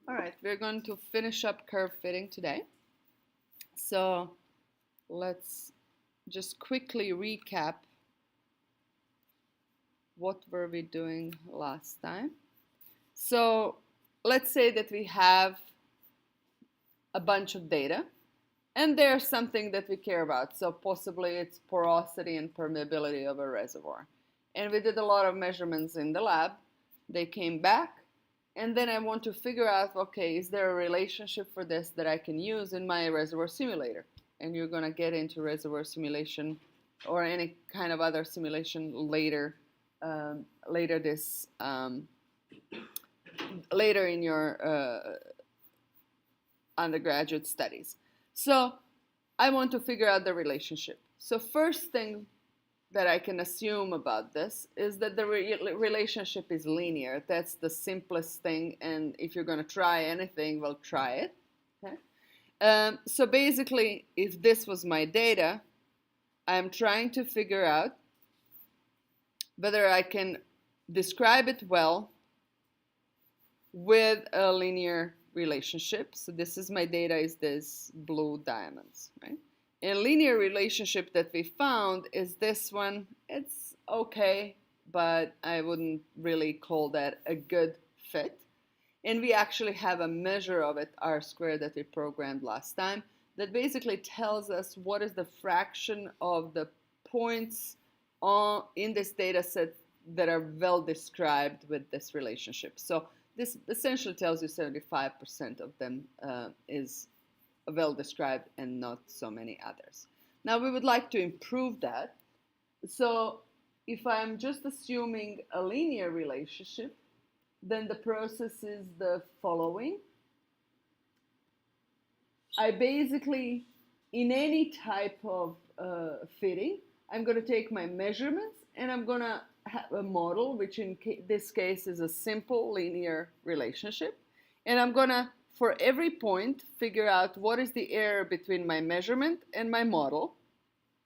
All right, we're going to finish up curve fitting today. So let's just quickly recap what were we doing last time. So let's say that we have a bunch of data and there's something that we care about. So possibly it's porosity and permeability of a reservoir. And we did a lot of measurements in the lab. They came back. And then I want to figure out, okay, is there a relationship for this that I can use in my reservoir simulator? And you're going to get into reservoir simulation or any kind of other simulation later, later in your undergraduate studies. So I want to figure out the relationship. So first thing that I can assume about this is that the relationship is linear. That's the simplest thing, and if you're going to try anything, well, try it. Okay? So basically, if this was my data, I'm trying to figure out whether I can describe it well with a linear relationship. So this is my data, is this blue diamonds, right? A linear relationship that we found is this one. It's okay, but I wouldn't really call that a good fit. And we actually have a measure of it, R squared, that we programmed last time, that basically tells us what is the fraction of the points in this data set that are well described with this relationship. So this essentially tells you 75% of them is well described and not so many others. Now we would like to improve that. So if I'm just assuming a linear relationship, then the process is the following. I basically, in any type of fitting, I'm going to take my measurements and I'm going to have a model, which in this case is a simple linear relationship. And I'm going to, for every point, figure out what is the error between my measurement and my model.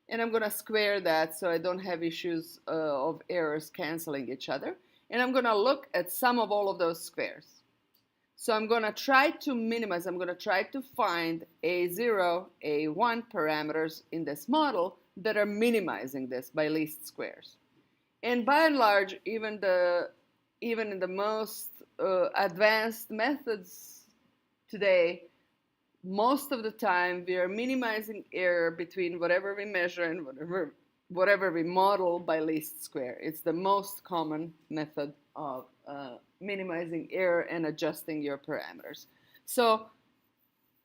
And I'm going to square that so I don't have issues of errors canceling each other. And I'm going to look at sum of all of those squares. So I'm going to try to minimize, I'm going to try to find A0, A1 parameters in this model that are minimizing this by least squares. And by and large, even in the most advanced methods today, most of the time we are minimizing error between whatever we measure and whatever we model by least square. It's the most common method of minimizing error and adjusting your parameters. So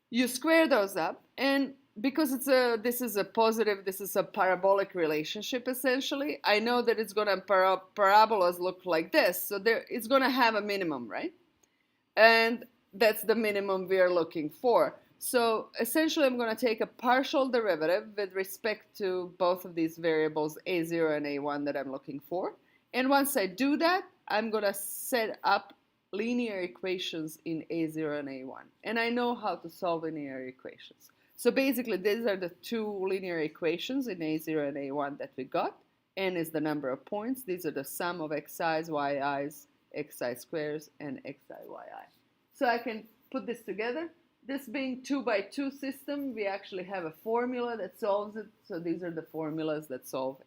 you square those up, and because this is a parabolic relationship essentially, I know that it's going to parabolas look like this. So it's going to have a minimum, right? And that's the minimum we are looking for. So essentially, I'm going to take a partial derivative with respect to both of these variables, A0 and A1, that I'm looking for. And once I do that, I'm going to set up linear equations in A0 and A1. And I know how to solve linear equations. So basically, these are the two linear equations in A0 and A1 that we got. N is the number of points. These are the sum of xi's, yi's, xi squares, and xi, yi. So I can put this together. This being 2 by 2 system, we actually have a formula that solves it. So these are the formulas that solve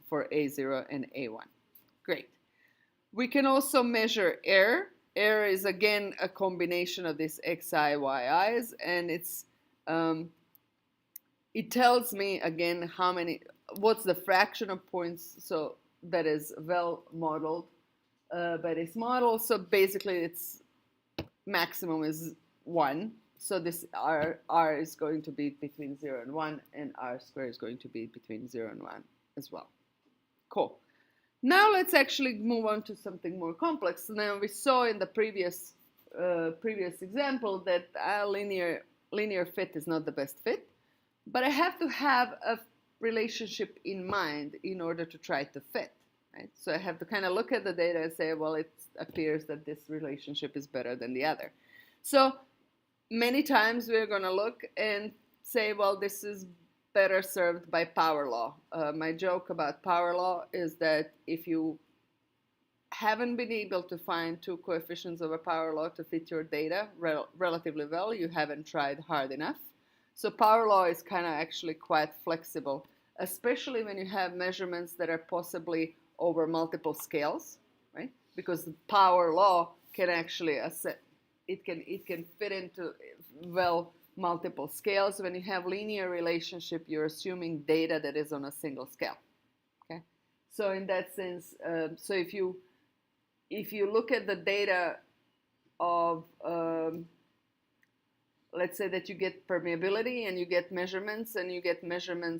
for A0 and A1. Great. We can also measure error. Error is again a combination of these xi, yi's, and it tells me again what's the fraction of points so that is well modeled by this model. So basically, its maximum is 1. So this R is going to be between 0 and 1, and R squared is going to be between 0 and 1 as well. Cool. Now let's actually move on to something more complex. Now we saw in the previous example that a linear fit is not the best fit, but I have to have a relationship in mind in order to try to fit. Right? So I have to kind of look at the data and say, well, it appears that this relationship is better than the other. So many times we're going to look and say, well, this is better served by power law. My joke about power law is that if you haven't been able to find two coefficients of a power law to fit your data relatively well, you haven't tried hard enough. So power law is kind of actually quite flexible, especially when you have measurements that are possibly over multiple scales, right? Because the power law can actually it can fit into multiple scales. When you have linear relationship, you're assuming data that is on a single scale. Okay, so in that sense, so if you look at the data of let's say that you get permeability and you get measurements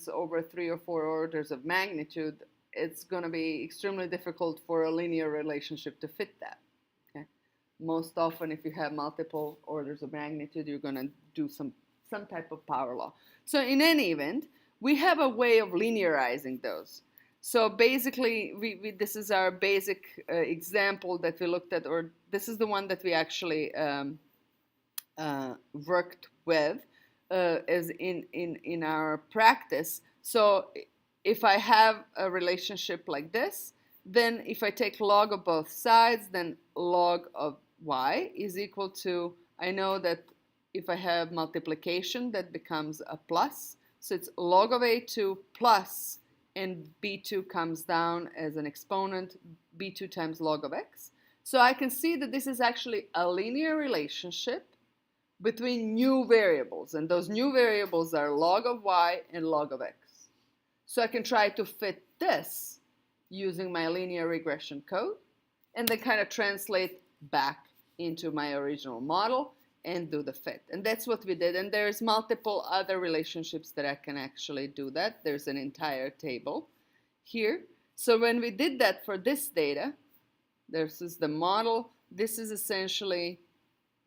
over 3 or 4 orders of magnitude, it's going to be extremely difficult for a linear relationship to fit that. Okay? Most often, if you have multiple orders of magnitude, you're going to do some type of power law. So in any event, we have a way of linearizing those. So basically, this is our basic example that we looked at, or this is the one that we actually worked with as in our practice. So if I have a relationship like this, then if I take log of both sides, then log of y is equal to, I know that if I have multiplication, that becomes a plus. So it's log of a2 plus, and b2 comes down as an exponent, b2 times log of x. So I can see that this is actually a linear relationship between new variables, and those new variables are log of y and log of x. So I can try to fit this using my linear regression code and then kind of translate back into my original model and do the fit. And that's what we did. And there's multiple other relationships that I can actually do that. There's an entire table here. So when we did that for this data, this is the model. This is essentially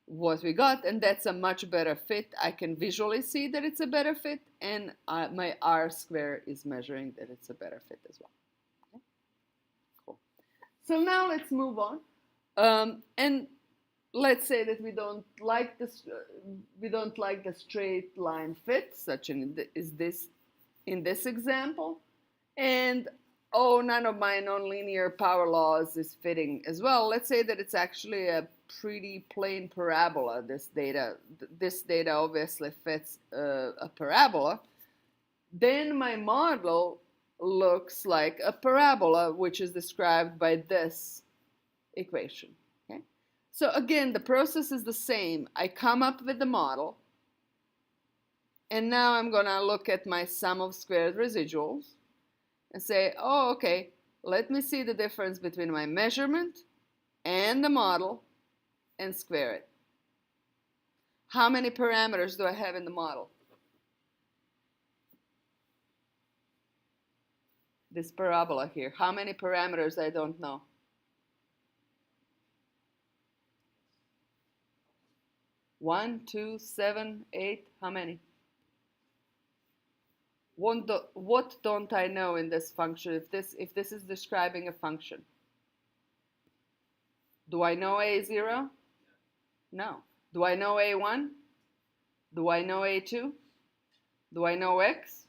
what we got, and that's a much better fit. I can visually see that it's a better fit, and my R square is measuring that it's a better fit as well. Okay? Cool. So now let's move on, and let's say that we don't like this. We don't like the straight line fit, such as this in this example, and oh, none of my nonlinear power laws is fitting as well. Let's say that it's actually a pretty plain parabola. This data obviously fits a parabola. Then my model looks like a parabola, which is described by this equation. Okay? So again, the process is the same. I come up with the model, and now I'm going to look at my sum of squared residuals and say, oh, okay, let me see the difference between my measurement and the model and square it. How many parameters do I have in the model? This parabola here. How many parameters I don't know? One, two, 7, 8. How many? What don't I know in this function if this is describing a function? Do I know a0? No. Do I know a1? Do I know a2? Do I know x?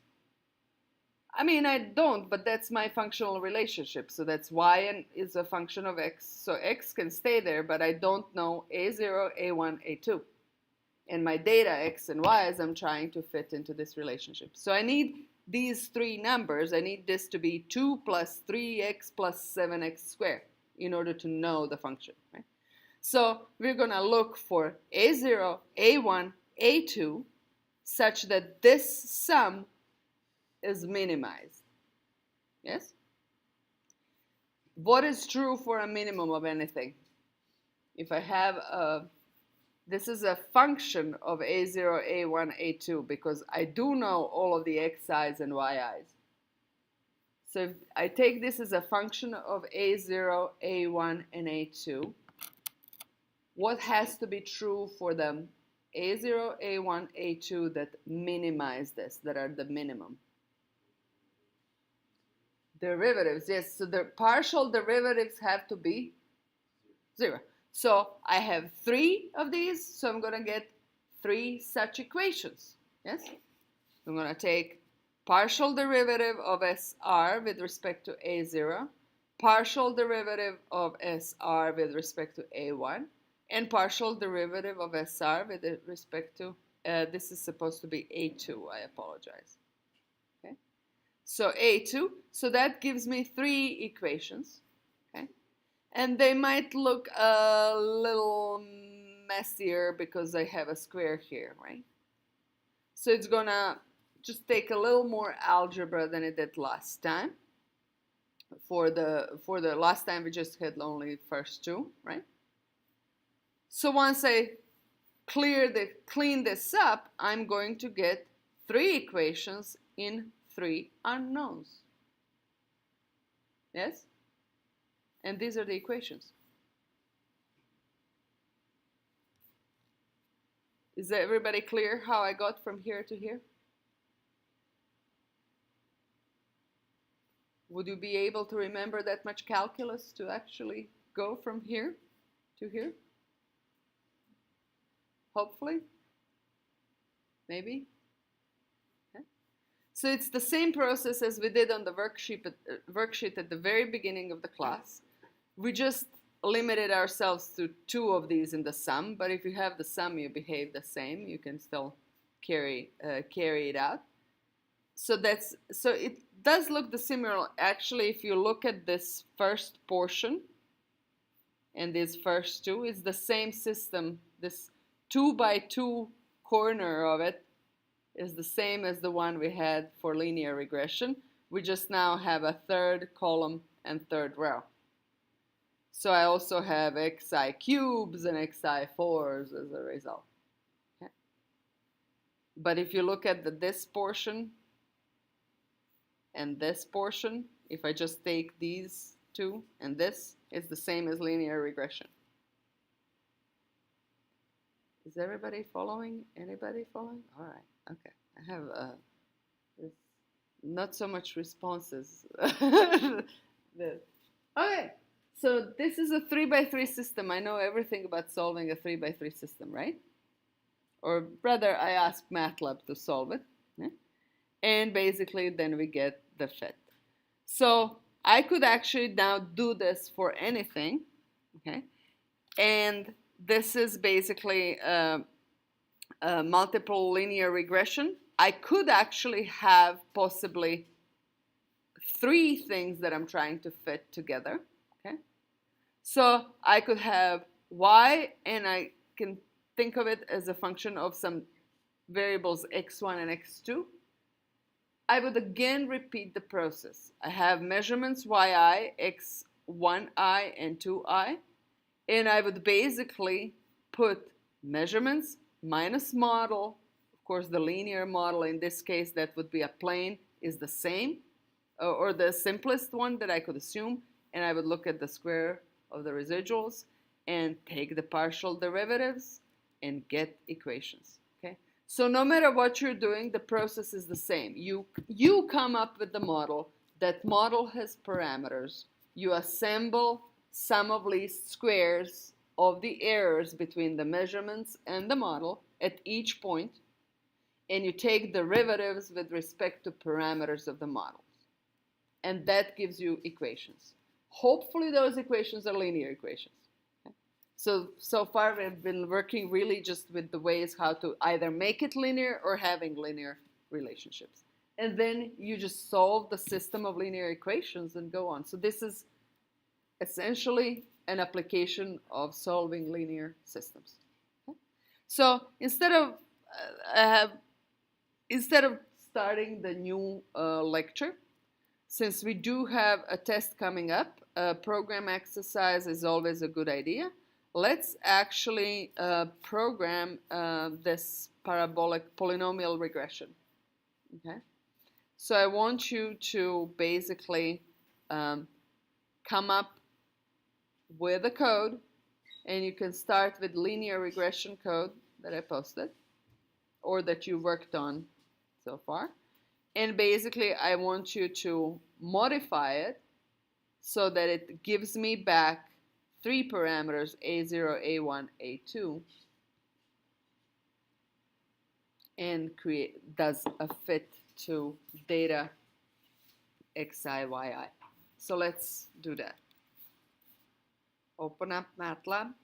I mean, I don't, but that's my functional relationship. So that's y is a function of x. So x can stay there, but I don't know a0, a1, a2. And my data, x and y, I'm trying to fit into this relationship. So I need these three numbers. I need this to be 2 plus 3x plus 7x squared in order to know the function. Right? So we're going to look for a0, a1, a2, such that this sum is minimized. Yes? What is true for a minimum of anything? If I have a this is a function of a0, a1, a2 because I do know all of the xi's and yi's. So if I take this as a function of a0, a1, and a2, what has to be true for them? a0, a1, a2 that minimize this, that are the minimum. Derivatives, yes. So the partial derivatives have to be 0. So I have 3 of these, so I'm going to get 3 such equations. Yes? I'm going to take partial derivative of SR with respect to A0, partial derivative of SR with respect to A1, and partial derivative of SR with respect to, this is supposed to be A2, I apologize. Okay, so A2, so that gives me 3 equations, okay, and they might look a little messier because I have a square here, right? So it's gonna just take a little more algebra than it did last time. For the last time we just had only first 2, right? So once I clean this up, I'm going to get 3 equations in 3 unknowns. Yes? And these are the equations. Is everybody clear how I got from here to here? Would you be able to remember that much calculus to actually go from here to here? Hopefully. Maybe. Okay. So it's the same process as we did on the worksheet at the very beginning of the class. We just limited ourselves to 2 of these in the sum, but if you have the sum, you behave the same. You can still carry it out. So it does look the similar. Actually, if you look at this first portion and these first 2, it's the same system. This 2 by 2 corner of it is the same as the one we had for linear regression. We just now have a 3rd column and 3rd row. So I also have xi cubes and xi4s as a result. Okay. But if you look at this portion and this portion, if I just take these 2 and this, it's the same as linear regression. Is everybody following? Anybody following? All right. Okay. I have not so much responses. Okay. So this is a 3 by 3 system. I know everything about solving a 3 by 3 system, right? Or rather, I asked MATLAB to solve it. Yeah? And basically, then we get the fit. So I could actually now do this for anything. Okay. And this is basically multiple linear regression. I could actually have possibly 3 things that I'm trying to fit together. Okay. So I could have y, and I can think of it as a function of some variables x1 and x2. I would again repeat the process. I have measurements yi, x1i, and 2i. And I would basically put measurements minus model. Of course, the linear model in this case, that would be a plane, is the same, or the simplest one that I could assume. And I would look at the square of the residuals and take the partial derivatives and get equations. Okay? So no matter what you're doing, the process is the same. You come up with the model. That model has parameters. You assemble sum of least squares of the errors between the measurements and the model at each point, and you take derivatives with respect to parameters of the models. And that gives you equations. Hopefully those equations are linear equations. Okay? So far we've been working really just with the ways how to either make it linear or having linear relationships. And then you just solve the system of linear equations and go on. So this is essentially an application of solving linear systems. Okay? So instead of starting the new lecture, since we do have a test coming up, a program exercise is always a good idea. Let's actually program this parabolic polynomial regression. Okay? So I want you to basically come up with a code, and you can start with linear regression code that I posted or that you worked on so far. And basically I want you to modify it so that it gives me back 3 parameters, A0, A1, A2, and does a fit to data xi, yi. So let's do that. Open up MATLAB.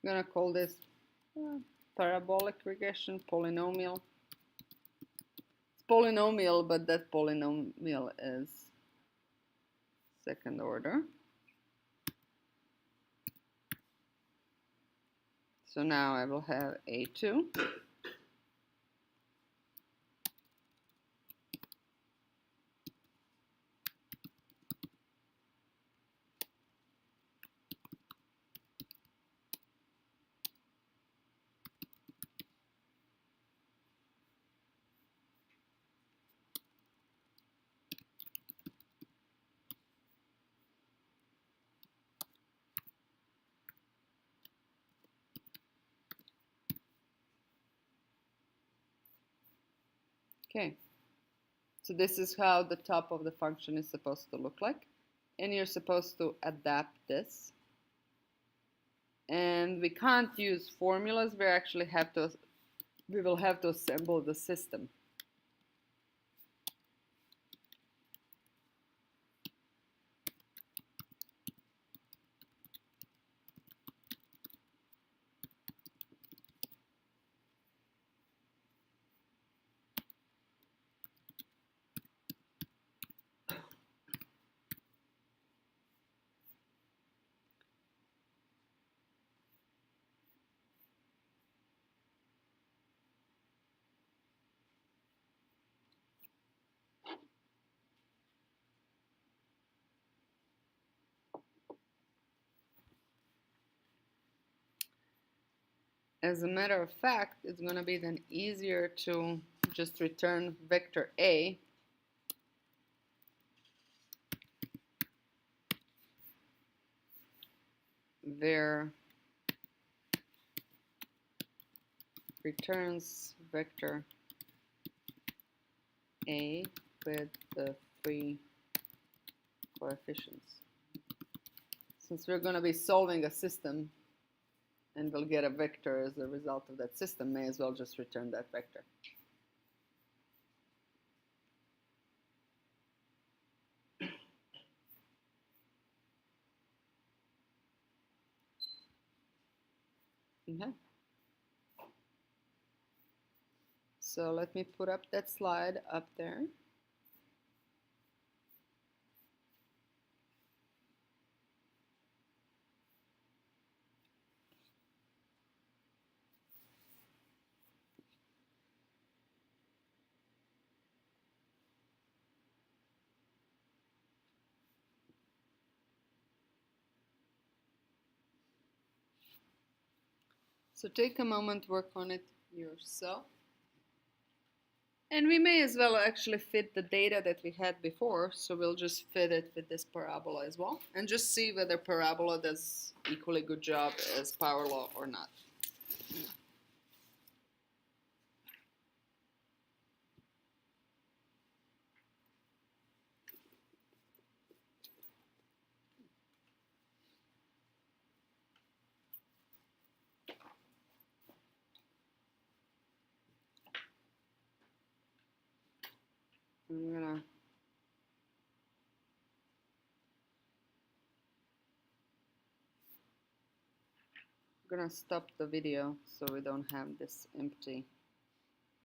I'm gonna call this parabolic regression, polynomial. It's polynomial, but that polynomial is second order. So now I will have A2. Okay, so this is how the top of the function is supposed to look like. And you're supposed to adapt this. And we can't use formulas, we will have to assemble the system. As a matter of fact, it's going to be then easier to just return vector A where returns vector A with the 3 coefficients. Since we're going to be solving a system and we'll get a vector as a result of that system, may as well just return that vector. Okay. So let me put up that slide up there. So take a moment, work on it yourself. And we may as well actually fit the data that we had before, so we'll just fit it with this parabola as well, and just see whether parabola does equally good job as power law or not. I'm gonna gonna stop the video so we don't have this empty